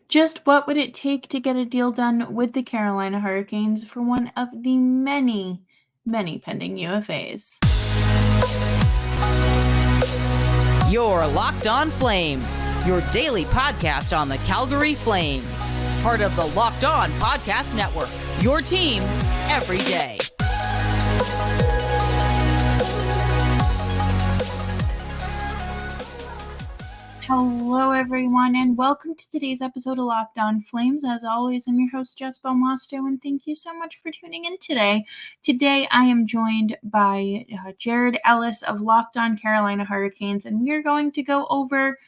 Just what would it take to get a deal done with the Carolina Hurricanes for one of the many, many pending UFAs? You're Locked On Flames, your daily podcast on the Calgary Flames. Part of the Locked On Podcast Network, your team every day. Hello, everyone, and welcome to today's episode of Locked On Flames. As always, I'm your host, Jess Belmosto, and thank you so much for tuning in today. Today, I am joined by Jared Ellis of Locked On Carolina Hurricanes, and we are going to go over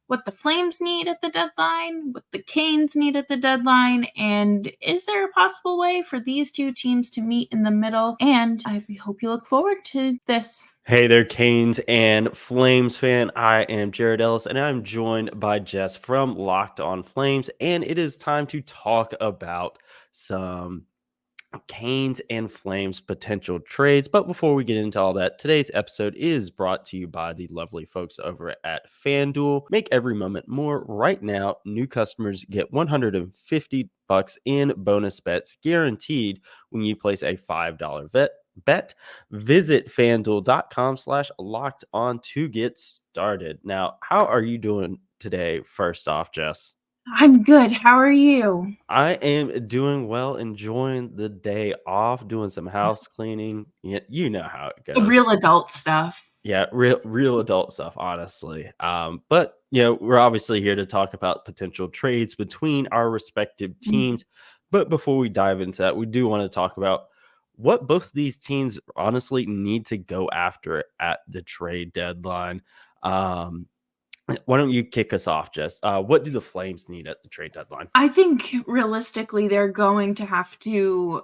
what the Flames need at the deadline, what the Canes need at the deadline, and is there a possible way for these two teams to meet in the middle? And I hope you look forward to this. Hey there, Canes and Flames fan. I am Jared Ellis, and I'm joined by Jess from Locked On Flames, and it is time to talk about some Canes and Flames potential trades. But before we get into all that, today's episode is brought to you by the lovely folks over at FanDuel. Make every moment more. Right now, new customers get $150 in bonus bets guaranteed when you place a $5 bet. Visit fanduel.com/locked on to get started. Now, how are you doing today? First off, Jess. I'm good. How are you? I am doing well, enjoying the day off, doing some house cleaning. You know how it goes. Real adult stuff. Yeah, real adult stuff, honestly. But we're obviously here to talk about potential trades between our respective teams. But before we dive into that, we do want to talk about what both these teams honestly need to go after at the trade deadline. Why don't you kick us off, Jess? What do the Flames need at the trade deadline? I think realistically they're going to have to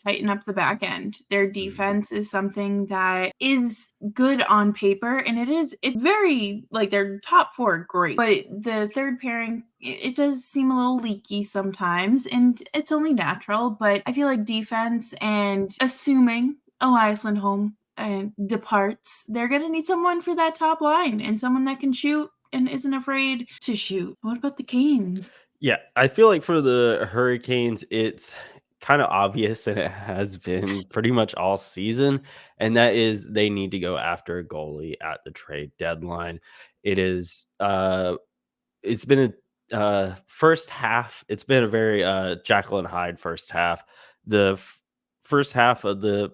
tighten up the back end. Their defense is something that is good on paper, and it's very, like, their top four are great, but the third pairing, it does seem a little leaky sometimes, and it's only natural. But I feel like defense, and assuming Elias Lindholm and departs, they're going to need someone for that top line and someone that can shoot and isn't afraid to shoot. What about the Canes? Yeah, I feel like for the Hurricanes, it's kind of obvious, and it has been pretty much all season, and that is they need to go after a goalie at the trade deadline. It is it's been a first half. It's been a very Jekyll and Hyde first half. The first half of the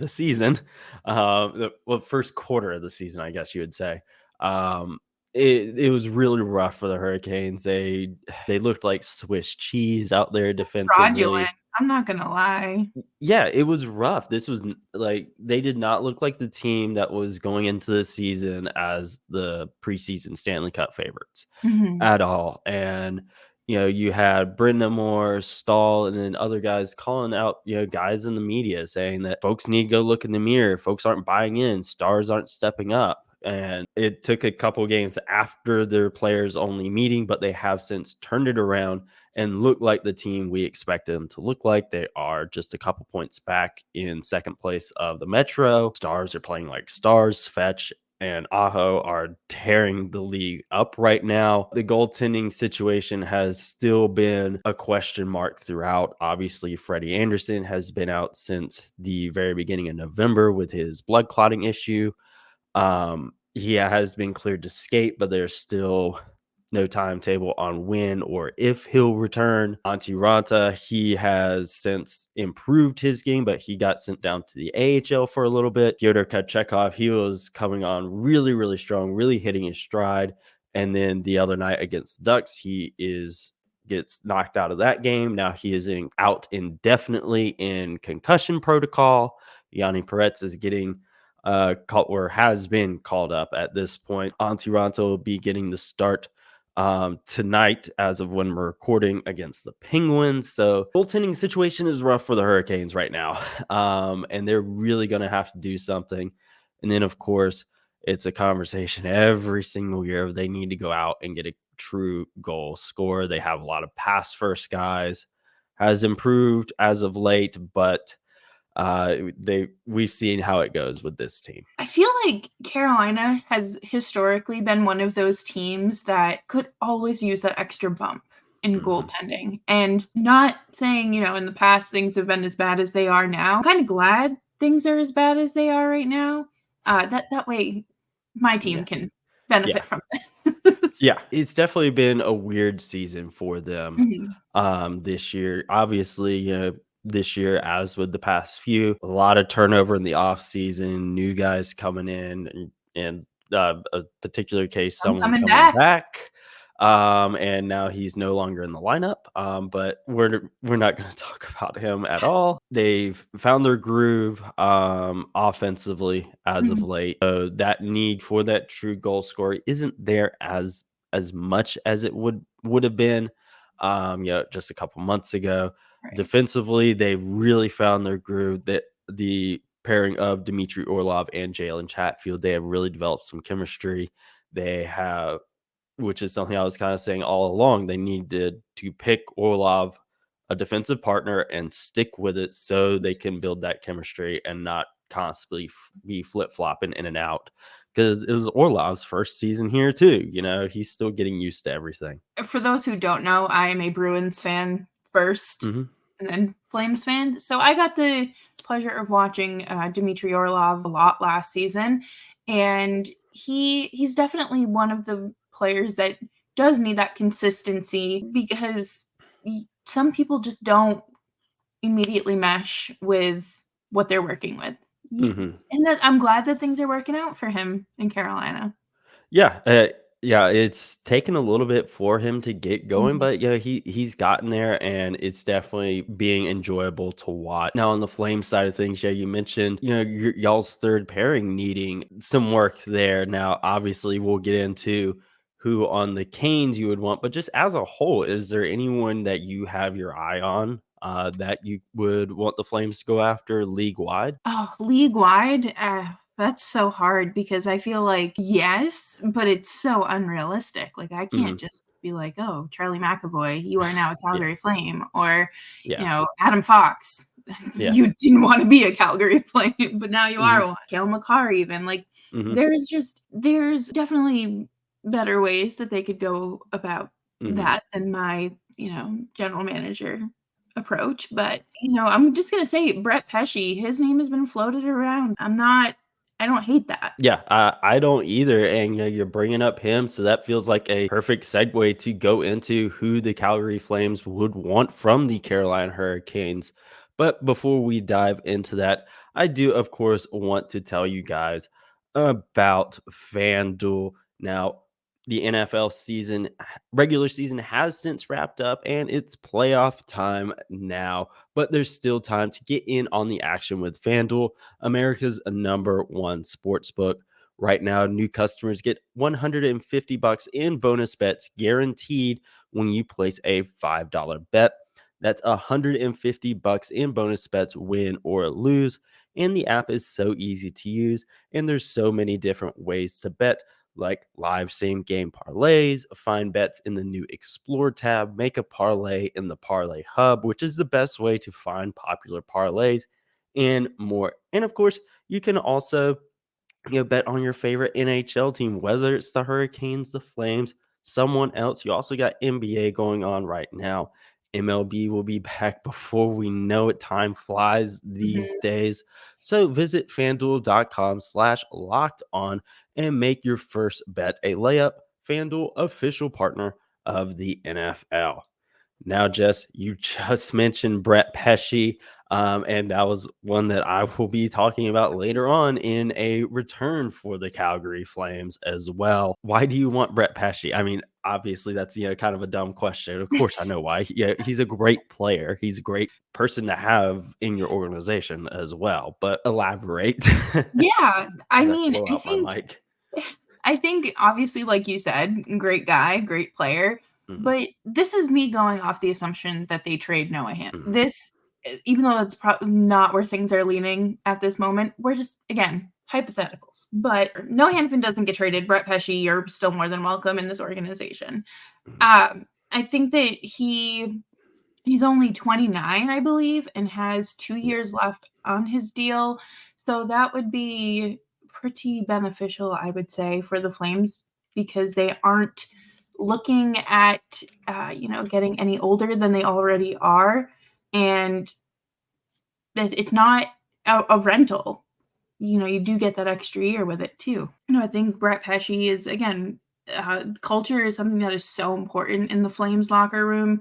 season, first quarter of the season, I guess you would say. It was really rough for the Hurricanes. They looked like Swiss cheese out there defensively. Fraudulent. I'm not gonna lie. Yeah, it was rough. This was like, they did not look like the team that was going into the season as the preseason Stanley Cup favorites at all. And you had Brendan Moore, Stahl, and then other guys calling out, guys in the media saying that folks need to go look in the mirror. Folks aren't buying in. Stars aren't stepping up. And it took a couple games after their players only meeting, but they have since turned it around and look like the team we expected them to look like. They are just a couple points back in second place of the Metro. Stars are playing like stars. Fetch and Aho are tearing the league up right now. The goaltending situation has still been a question mark throughout. Obviously, Freddie Anderson has been out since the very beginning of November with his blood clotting issue. He has been cleared to skate, but there's still no timetable on when or if he'll return. Antti Ranta, he has since improved his game, but he got sent down to the AHL for a little bit. Fyodor Kochetkov, he was coming on really, really strong, really hitting his stride. And then the other night against the Ducks, he gets knocked out of that game. Now he is out indefinitely in concussion protocol. Yanni Peretz is getting has been called up at this point. Antti Ranta will be getting the start tonight as of when we're recording against the Penguins. So goaltending situation is rough for the Hurricanes right now. And they're really going to have to do something. And then, of course, it's a conversation every single year. They need to go out and get a true goal scorer. They have a lot of pass first guys, has improved as of late, but we've seen how it goes with this team. I feel like Carolina has historically been one of those teams that could always use that extra bump in goaltending. And not saying, in the past things have been as bad as they are now. I'm kind of glad things are as bad as they are right now. That way my team can benefit from it. Yeah, it's definitely been a weird season for them this year. Obviously, this year, as with the past few, a lot of turnover in the off season, new guys coming in, and a particular case, I'm someone coming coming back. back. And now he's no longer in the lineup. But we're not going to talk about him at all. They've found their groove offensively as of late. So that need for that true goal scorer isn't there as much as it would have been just a couple months ago. Right. Defensively, they really found their groove. That the pairing of Dmitry Orlov and Jalen Chatfield, they have really developed some chemistry. They have, which is something I was kind of saying all along, they needed to pick Orlov a defensive partner and stick with it so they can build that chemistry and not constantly be flip-flopping in and out, because it was Orlov's first season here too. He's still getting used to everything. For those who don't know, I am a Bruins fan first and then Flames fan. So I got the pleasure of watching Dmitry Orlov a lot last season, and he's definitely one of the players that does need that consistency, because some people just don't immediately mesh with what they're working with. And that I'm glad that things are working out for him in Carolina. Yeah, it's taken a little bit for him to get going, but he's gotten there, and it's definitely being enjoyable to watch. Now, on the Flame side of things, you mentioned y'all's third pairing needing some work there. Now, obviously, we'll get into who on the Canes you would want, but just as a whole, is there anyone that you have your eye on that you would want the Flames to go after league wide? Oh, league wide? That's so hard, because I feel like yes, but it's so unrealistic. Like, I can't just be like, "Oh, Charlie McAvoy, you are now a Yeah, Calgary Flame," or, yeah, Adam Fox, yeah. you didn't wanna be a Calgary Flame, but now you Mhm, are one. Cale Makar even, like, mhm, there's definitely better ways that they could go about mhm. that than my, general manager approach. But, I'm just gonna say Brett Pesce, his name has been floated around. I don't hate that. Yeah, I don't either. And you're bringing up him, so that feels like a perfect segue to go into who the Calgary Flames would want from the Carolina Hurricanes. But before we dive into that, I do, of course, want to tell you guys about FanDuel. Now, the NFL season, regular season, has since wrapped up, and it's playoff time now. But there's still time to get in on the action with FanDuel, America's #1 sportsbook. Right now, new customers get $150 in bonus bets guaranteed when you place a $5 bet. That's $150 in bonus bets, win or lose. And the app is so easy to use, and there's so many different ways to bet, like live same game parlays, find bets in the new Explore tab, make a parlay in the Parlay Hub, which is the best way to find popular parlays, and more. And of course, you can also bet on your favorite NHL team, whether it's the Hurricanes, the Flames, someone else. You also got NBA going on right now. MLB will be back before we know it. Time flies these Mhm. days. So visit fanduel.com/locked on and make your first bet a layup. FanDuel, official partner of the NFL. Now, Jess, you just mentioned Brett Pesce, and that was one that I will be talking about later on in a return for the Calgary Flames as well. Why do you want Brett Pesce? I mean, obviously, that's kind of a dumb question. Of course, I know why. Yeah, he's a great player. He's a great person to have in your organization as well. But elaborate. Yeah, I As I mean, blow out my mic. I think obviously, like you said, great guy, great player, Mhm, but this is me going off the assumption that they trade Noah Hanifin. mhm, This, even though that's probably not where things are leaning at this moment, we're just, again, hypotheticals. But Noah Hanifin doesn't get traded. Brett Pesce, you're still more than welcome in this organization. mhm, I think that he's only 29, I believe, and has 2 yeah, years left on his deal. So that would be pretty beneficial, I would say, for the Flames because they aren't looking at, getting any older than they already are. And it's not a rental. You do get that extra year with it too. I think Brett Pesce is, again, culture is something that is so important in the Flames locker room.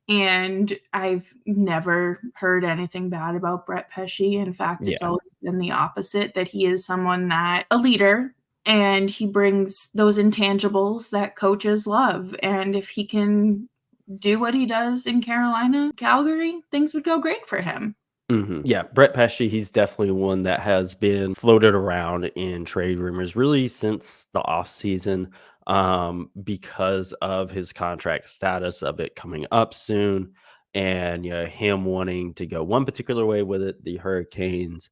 And I've never heard anything bad about Brett Pesce. In fact, it's Yeah. always been the opposite, that he is someone a leader, and he brings those intangibles that coaches love. And if he can do what he does in Carolina, Calgary, things would go great for him. Yeah, Brett Pesce, he's definitely one that has been floated around in trade rumors really since the offseason because of his contract status of it coming up soon and him wanting to go one particular way with it, the Hurricanes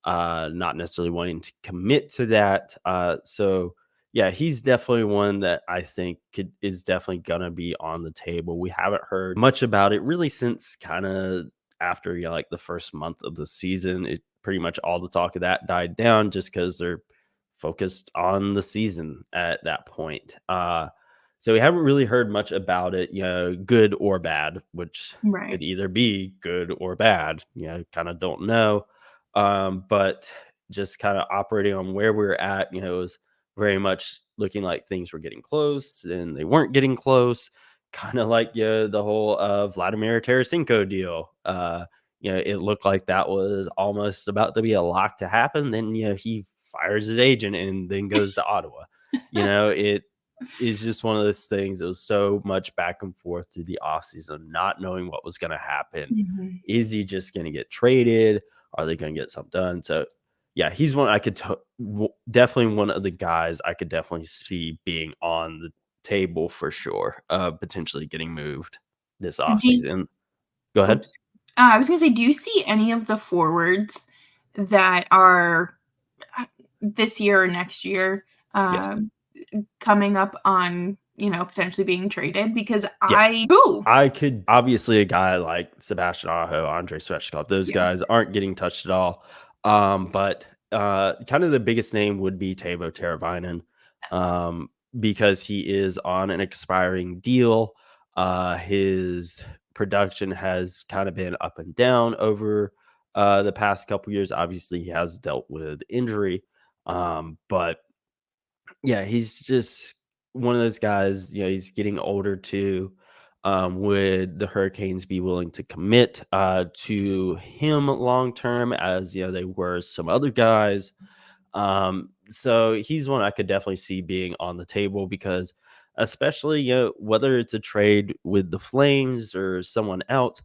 not necessarily wanting to commit to that. So yeah, he's definitely one that I think is definitely gonna be on the table. We haven't heard much about it really since kind of after like the first month of the season. It pretty much all the talk of that died down just because they're focused on the season at that point. So we haven't really heard much about it, good or bad, which Right. could either be good or bad. Kind of don't know. But just kind of operating on where we're at, it was very much looking like things were getting close and they weren't getting close. Kind of like the whole Vladimir Tarasenko deal. It looked like that was almost about to be a lock to happen. Then he fires his agent and then goes to Ottawa. It is just one of those things. It was so much back and forth through the offseason, not knowing what was going to happen. Mhm. Is he just going to get traded? Are they going to get something done? So, yeah, he's one I could definitely one of the guys I could definitely see being on the table for sure, potentially getting moved this Do you offseason. Go ahead. Oops. I was gonna say, do you see any of the forwards that are, this year or next year, Yes. coming up on, potentially being traded? Because Yeah. I Ooh! I could obviously a guy like Sebastian Aho, Andrei Svechnikov, those Yeah. guys aren't getting touched at all. But kind of the biggest name would be Teuvo Teravainen, Yes. because he is on an expiring deal. His production has kind of been up and down over the past couple years. Obviously, he has dealt with injury, but yeah, he's just one of those guys, he's getting older too. Would the Hurricanes be willing to commit to him long term as they were some other guys? So he's one I could definitely see being on the table because especially whether it's a trade with the Flames or someone else,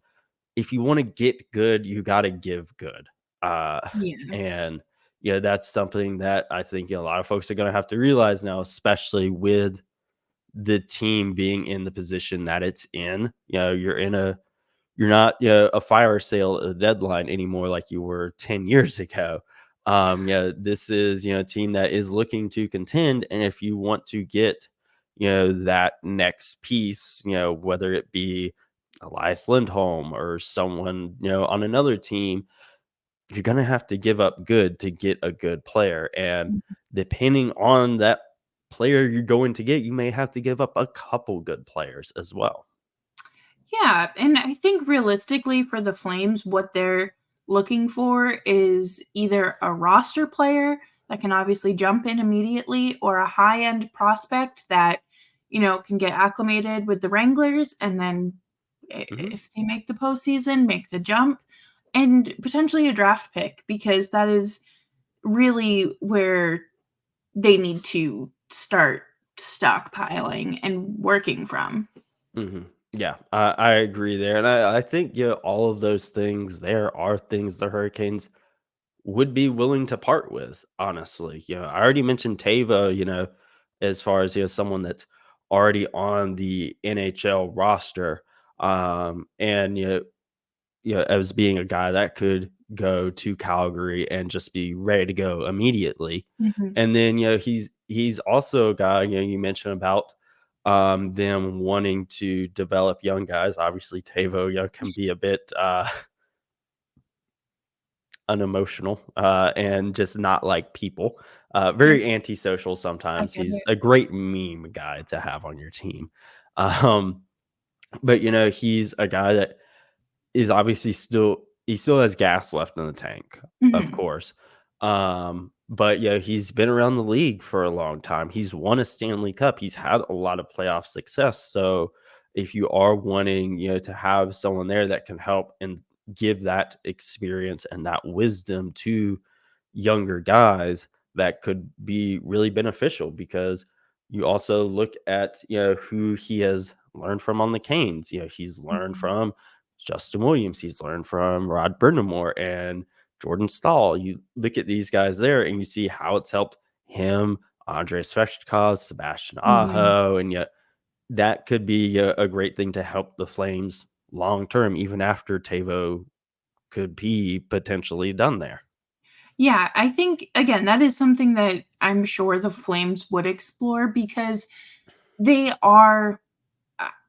if you want to get good, you got to give good. Uh, Yeah. and that's something that I think a lot of folks are going to have to realize now, especially with the team being in the position that it's in. You're not a fire sale at the deadline anymore like you were 10 years ago. This is a team that is looking to contend, and if you want to get that next piece, whether it be Elias Lindholm or someone on another team, you're gonna have to give up good to get a good player, and depending on that player you're going to get, you may have to give up a couple good players as well. Yeah, and I think realistically for the Flames, what they're looking for is either a roster player that can obviously jump in immediately or a high-end prospect that, can get acclimated with the Wranglers and then Mhm. if they make the postseason, make the jump, and potentially a draft pick because that is really where they need to start stockpiling and working from. Mhm. Yeah, I agree there, and I think all of those things there are things the Hurricanes would be willing to part with. Honestly, I already mentioned Tava. As far as someone that's already on the NHL roster, and as being a guy that could go to Calgary and just be ready to go immediately. Mhm. And then, he's also a guy, you mentioned about them wanting to develop young guys. Obviously, Tavo, can be a bit unemotional and just not like people. Yeah, Very antisocial I sometimes. get He's it. a great meme guy to have on your team. Um, but he's a guy that is obviously he still has gas left in the tank, of Mhm, course. But he's been around the league for a long time. He's won a Stanley Cup. He's had a lot of playoff success. So if you are wanting, to have someone there that can help and give that experience and that wisdom to younger guys, that could be really beneficial because you also look at, who he has learned from on the Canes. He's learned mhm. from Justin Williams, he's learned from Rod Brindamore and Jordan Stahl. You look at these guys there and you see how it's helped him, Andrei Svechnikov, Sebastian Mhm. Aho, and yet that could be a great thing to help the Flames long term, even after Tavo could be potentially done there. Yeah, I think, again, that is something that I'm sure the Flames would explore because they are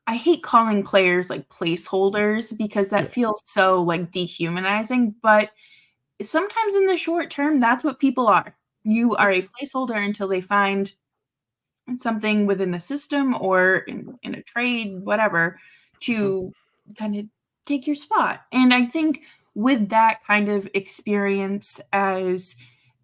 I hate calling players, like, placeholders because that Yeah. feels so, like, dehumanizing, but sometimes in the short term, that's what people are. You Yeah. are a placeholder until they find something within the system or in a trade, whatever, Mhm. to kind of take your spot. And I think with that kind of experience as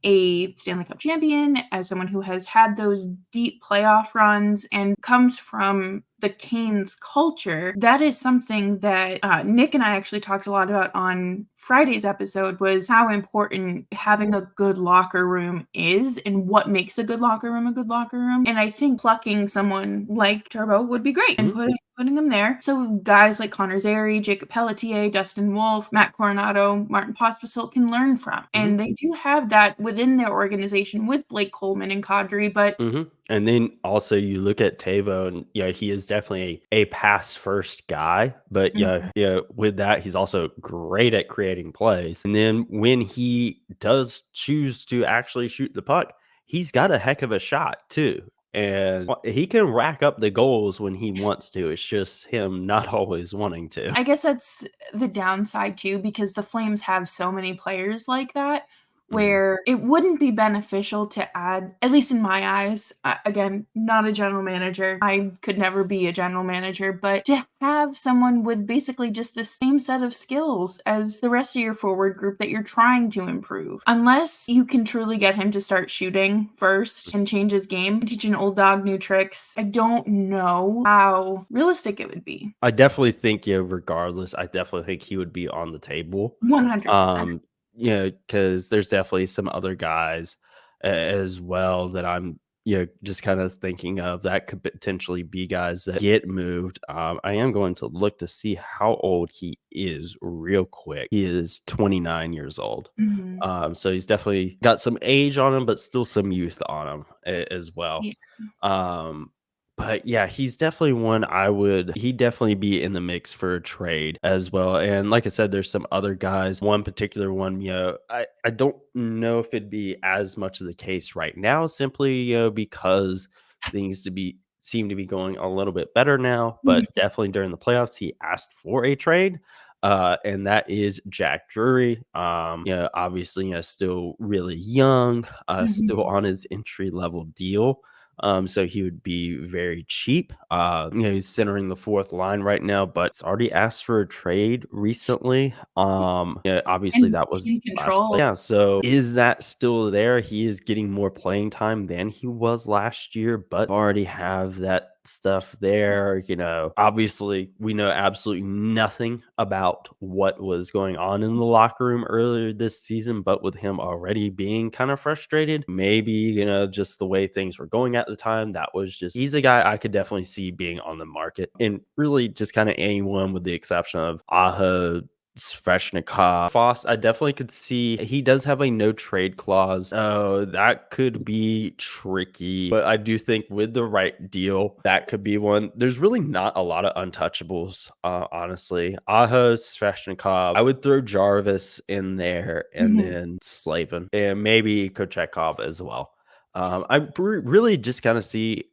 a Stanley Cup champion, as someone who has had those deep playoff runs and comes from the Canes culture, that is something that Nick and I actually talked a lot about on Friday's episode was how important having a good locker room is and what makes a good locker room a good locker room. And I think plucking someone like Turbo would be great and Mhm. putting him there. So guys like Connor Zary, Jacob Pelletier, Dustin Wolf, Matt Coronado, Martin Pospisil can learn from. Mhm. And they do have that within their organization with Blake Coleman and Kadri, but And then also you look at Tavo and he is definitely a pass first guy, but Mhm. with that he's also great at creating plays. And then when he does choose to actually shoot the puck, he's got a heck of a shot too. And he can rack up the goals when he wants to. It's just him not always wanting to. I guess that's the downside too, because the Flames have so many players like that, Mhm. where it wouldn't be beneficial to add, at least in my eyes, again, not a general manager. I could never be a general manager, but to have someone with basically just the same set of skills as the rest of your forward group that you're trying to improve. Unless you can truly get him to start shooting first and change his game, teach an old dog new tricks, I don't know how realistic it would be. I definitely think, regardless, I definitely think he would be on the table. 100%. Because there's definitely some other guys as well that I'm, just kind of thinking of that could potentially be guys that get moved. I am going to look to see how old he is real quick. He is 29 years old. Mhm. So he's definitely got some age on him, but still some youth on him as well. Yeah. Um, but yeah, he's definitely one he'd definitely be in the mix for a trade as well. And like I said, there's some other guys. One particular one, I don't know if it'd be as much of the case right now, simply, because things seem to be going a little bit better now. But Mhm. definitely during the playoffs, he asked for a trade. And that is Jack Drury. Obviously, still really young, still Mhm. on his entry level deal. So he would be very cheap. He's centering the fourth line right now, but he's already asked for a trade recently. Obviously And that in was last play. control. Yeah. So is that still there? He is getting more playing time than he was last year, but already have that stuff there. Obviously we know absolutely nothing about what was going on in the locker room earlier this season, but with him already being kind of frustrated, maybe, just the way things were going at the time, he's a guy I could definitely see being on the market. And really just kind of anyone with the exception of Aho, Sveshnikov, Foss, I definitely could see he does have a no trade clause. Oh, that could be tricky. But I do think with the right deal, that could be one. There's really not a lot of untouchables, honestly. Aho, Sveshnikov, I would throw Jarvis in there and Mhm. then Slavin and maybe Kochekov as well. I really just kind of see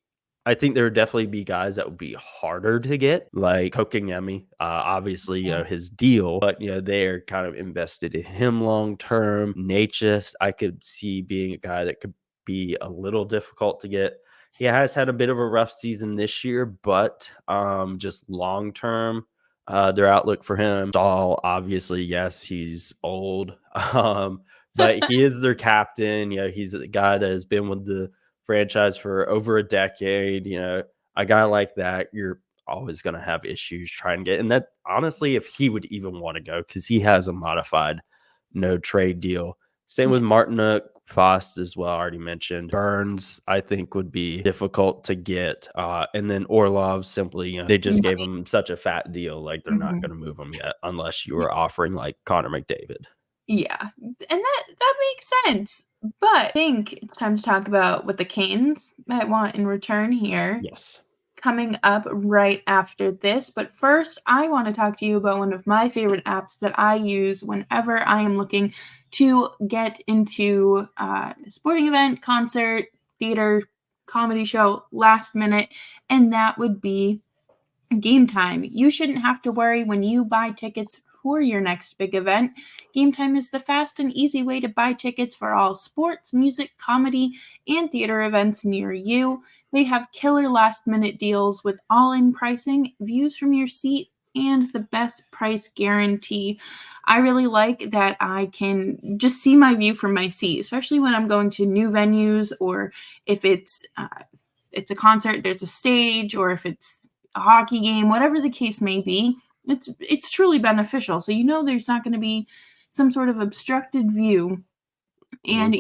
I think there would definitely be guys that would be harder to get, like Kokengemi. Obviously, his deal, but they're kind of invested in him long term. Natchez, I could see being a guy that could be a little difficult to get. He has had a bit of a rough season this year, but just long term, their outlook for him. Dahl, obviously, yes, he's old, but he is their captain. He's a guy that has been with the franchise for over a decade. A guy like that, you're always going to have issues trying to get. And that, honestly, if he would even want to go, because he has a modified no trade deal. Same with Martinook, Fost as well, already mentioned. Burns, I think, would be difficult to get. And then Orlov, simply, they just gave him such a fat deal. Like, they're not going to move him yet unless you are offering, like, Connor McDavid. Yeah, and that makes sense. But I think it's time to talk about what the Canes might want in return here. Yes. Coming up right after this. But first, I want to talk to you about one of my favorite apps that I use whenever I am looking to get into a sporting event, concert, theater, comedy show, last minute, and that would be Game Time. You shouldn't have to worry when you buy tickets for your next big event. Game Time is the fast and easy way to buy tickets for all sports, music, comedy, and theater events near you. They have killer last-minute deals with all-in pricing, views from your seat, and the best price guarantee. I really like that I can just see my view from my seat, especially when I'm going to new venues, or if it's a concert, there's a stage, or if it's a hockey game, whatever the case may be. It's truly beneficial. So there's not going to be some sort of obstructed view, and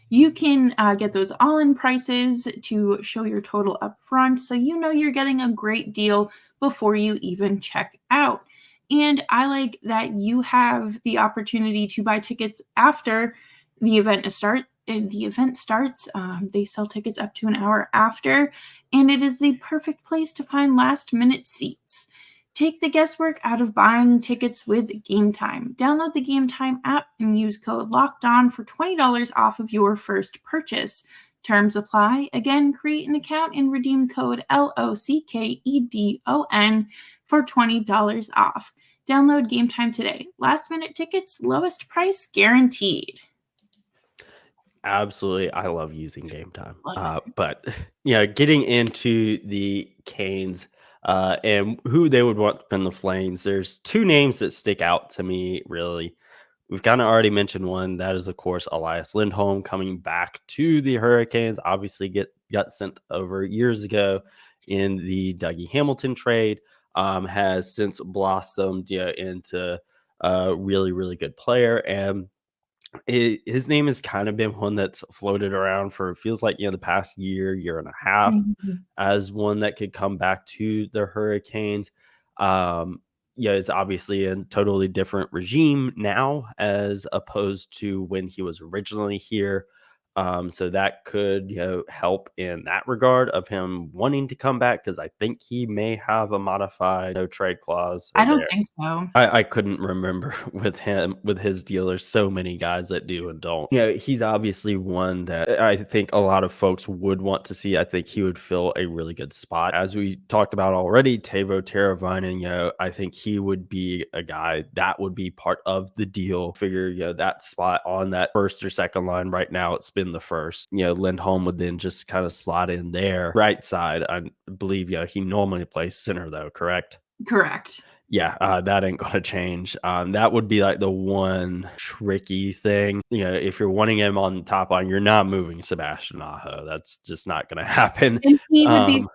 you can get those all-in prices to show your total up front, so you're getting a great deal before you even check out. And I like that you have the opportunity to buy tickets after the event starts. They sell tickets up to an hour after, and it is the perfect place to find last-minute seats. Take the guesswork out of buying tickets with Game Time. Download the Game Time app and use code LOCKEDON for $20 off of your first purchase. Terms apply. Again, create an account and redeem code LOCKEDON for $20 off. Download Game Time today. Last minute tickets, lowest price guaranteed. Absolutely. I love using Game Time. But getting into the Canes and who they would want in the Flames, there's two names that stick out to me, really. We've kind of already mentioned one. That is, of course, Elias Lindholm coming back to the Hurricanes. Obviously, got sent over years ago in the Dougie Hamilton trade. Has since blossomed into a really, really good player. And his name has kind of been one that's floated around for, it feels like, the past year and a half, as one that could come back to the Hurricanes. It's obviously a totally different regime now as opposed to when he was originally here. So that could, help in that regard of him wanting to come back, because I think he may have a modified no trade clause. I don't think so. I couldn't remember with his deal. There's so many guys that do and don't. He's obviously one that I think a lot of folks would want to see. I think he would fill a really good spot. As we talked about already, Teuvo Teravainen, I think he would be a guy that would be part of the deal. Figure, that spot on that first or second line right now, it's been the first. Lindholm would then just kind of slot in there. Right side, I believe, he normally plays center though, correct? Correct. Yeah, that ain't gonna change. That would be like the one tricky thing. If you're wanting him on the top line, you're not moving Sebastian Aho. That's just not gonna happen. And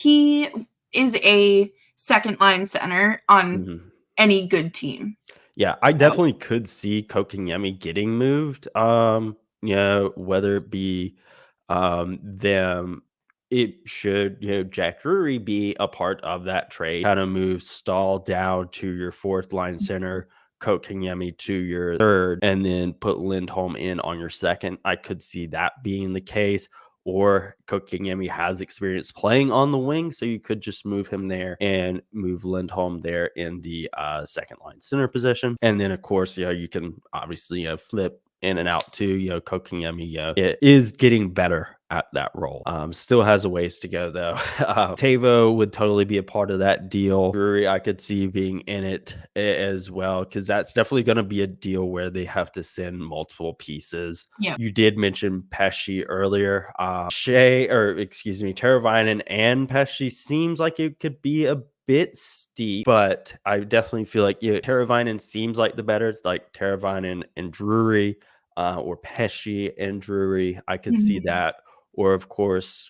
he is a second line center on any good team. Yeah, I definitely could see Kokengemi getting moved. Whether it be them. It should, Jack Drury be a part of that trade. Kind of move Stahl down to your fourth line center, Kokengemi to your third, and then put Lindholm in on your second. I could see that being the case. Or Kokengemi has experience playing on the wing, so you could just move him there and move Lindholm there in the second line center position. And then, of course, you can obviously flip in and out too. Kokiniemi, it is getting better at that role. Still has a ways to go though. Tavo would totally be a part of that deal. Drury, I could see being in it as well, because that's definitely going to be a deal where they have to send multiple pieces. Yeah. You did mention Pesce earlier. Teravainen and Pesce seems like it could be a bit steep, but I definitely feel like Teravainen seems like the better. It's like Teravainen and Drury, or Pesce and Drury. I could see that. Or of course,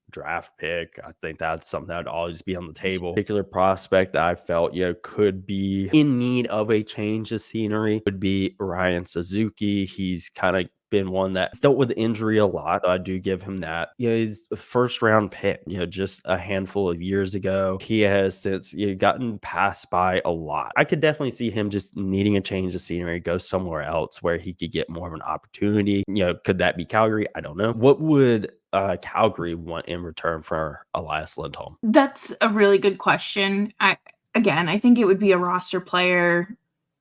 draft pick. I think that's something that would always be on the table. Particular prospect that I felt could be in need of a change of scenery would be Ryan Suzuki. He's kind of been one that's dealt with injury a lot. I do give him that. He's a first round pick, just a handful of years ago. He has since gotten passed by a lot. I could definitely see him just needing a change of scenery, go somewhere else where he could get more of an opportunity. Could that be Calgary? I don't know. What would Calgary want in return for Elias Lindholm? That's a really good question. I think it would be a roster player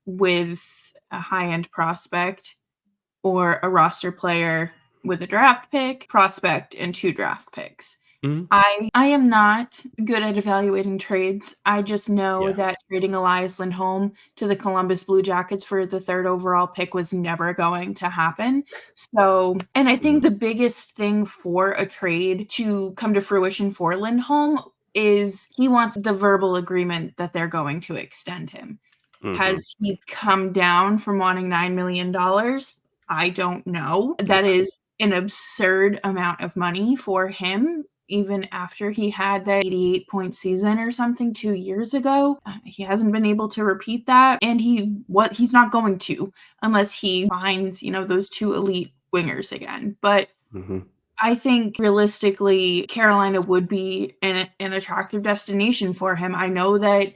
with a high-end prospect, or a roster player with a draft pick, prospect, and 2 draft picks. Mhm. I am not good at evaluating trades. I just know Yeah. that trading Elias Lindholm to the Columbus Blue Jackets for the 3rd overall pick was never going to happen. So, and I think the biggest thing for a trade to come to fruition for Lindholm is he wants the verbal agreement that they're going to extend him. Has he come down from wanting $9 million? I don't know. That is an absurd amount of money for him, even after he had that 88-point season or something 2 years ago. He hasn't been able to repeat that, and he's not going to, unless he finds, those 2 elite wingers again. But I think realistically, Carolina would be an attractive destination for him. I know that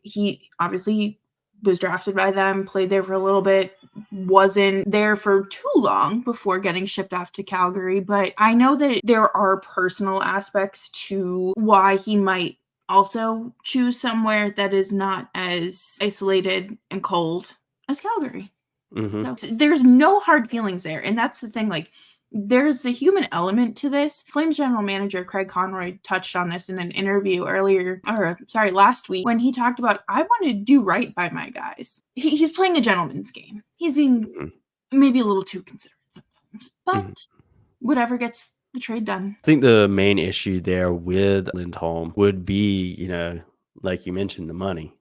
he obviously was drafted by them, played there for a little bit, wasn't there for too long before getting shipped off to Calgary. But I know that there are personal aspects to why he might also choose somewhere that is not as isolated and cold as Calgary. So there's no hard feelings there. And that's the thing, there's the human element to this. Flames general manager Craig Conroy touched on this in an interview last week, when he talked about, I want to do right by my guys. He's playing a gentleman's game. He's being maybe a little too considerate sometimes, but whatever gets the trade done. I think the main issue there with Lindholm would be, like you mentioned, the money.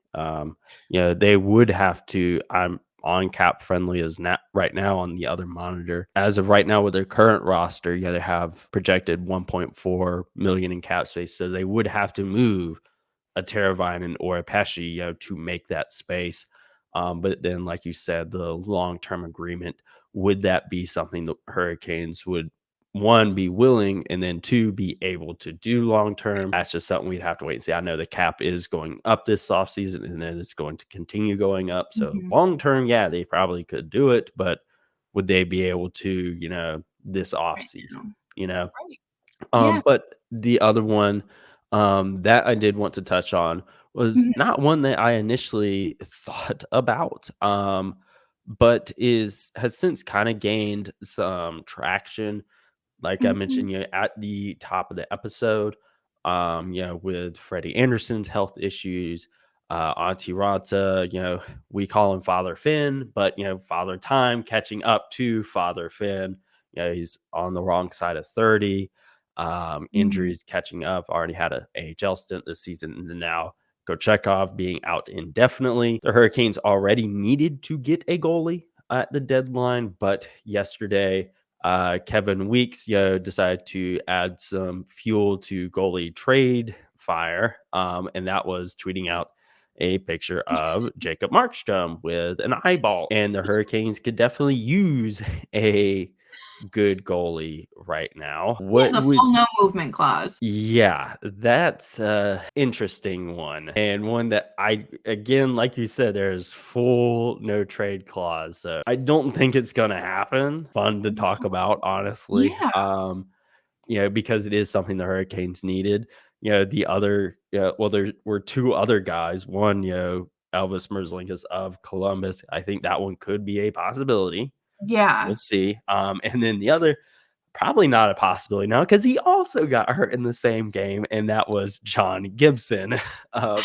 They would have to, I'm on cap friendly as right now on the other monitor. As of right now with their current roster, they have projected 1.4 million in cap space. So they would have to move a Teravainen or a Pesce, to make that space. But then, like you said, the long-term agreement, would that be something the Hurricanes would, one, be willing, and then 2, be able to do long-term? That's just something we'd have to wait and see. I know the cap is going up this offseason, and then it's going to continue going up. So long-term, yeah, they probably could do it, but would they be able to, this offseason, Yeah. But the other one that I did want to touch on was not one that I initially thought about, but has since kind of gained some traction. Like I mentioned, at the top of the episode, with Freddie Anderson's health issues, Auntie Rata, we call him Father Finn, but Father Time catching up to Father Finn. He's on the wrong side of 30. Injuries catching up. Already had a AHL stint this season, and now Kochekov being out indefinitely. The Hurricanes already needed to get a goalie at the deadline, but yesterday, Kevin Weeks decided to add some fuel to goalie trade fire, and that was tweeting out a picture of Jacob Markstrom with an eyeball. And the Hurricanes could definitely use a good goalie right now. He has a full no movement clause. Yeah, that's a interesting one, and one that again, like you said, there's full no trade clause. So I don't think it's gonna happen. Fun to talk about, honestly. Because it is something the Hurricanes needed. The other, well, there were 2 other guys. One, Elvis Merzlikins of Columbus. I think that one could be a possibility. Yeah. We'll see. And then the other, probably not a possibility now because he also got hurt in the same game, and that was John Gibson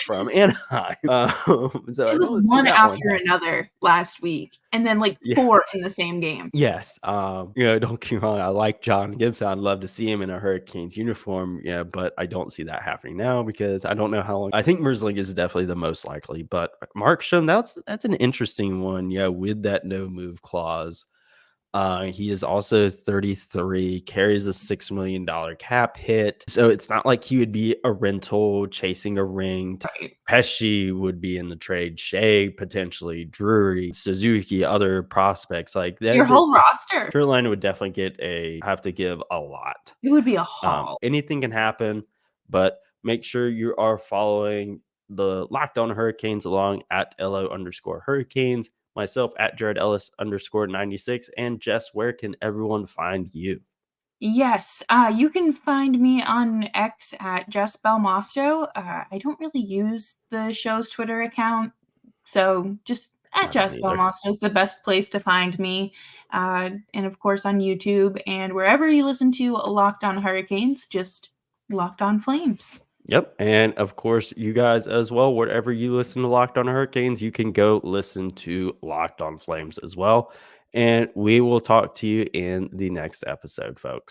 from Anaheim. So I It was don't see one that one after happening. another last week, and then, like, Yeah. 4 in the same game. Yes. Don't get me wrong. I like John Gibson. I'd love to see him in a Hurricanes uniform. Yeah, but I don't see that happening now because I don't know how long. I think Merzlik is definitely the most likely, but Markstrom, that's an interesting one. Yeah, with that no move clause. He is also 33, carries a $6 million cap hit. So it's not like he would be a rental chasing a ring. Right. Pesce would be in the trade. Shea, potentially. Drury, Suzuki, other prospects like that. Your whole roster. Carolina would definitely have to give a lot. It would be a haul. Anything can happen, but make sure you are following the Locked On Hurricanes along at LO_Hurricanes. Myself at Jared Ellis _96. And Jess, where can everyone find you? Yes, you can find me on X at Jess Belmosto. I don't really use the show's Twitter account, so just I at don't Jess either. Belmosto is the best place to find me. And of course on YouTube and wherever you listen to Locked On Hurricanes, just Locked On Flames. Yep. And of course, you guys as well, wherever you listen to Locked On Hurricanes, you can go listen to Locked On Flames as well. And we will talk to you in the next episode, folks.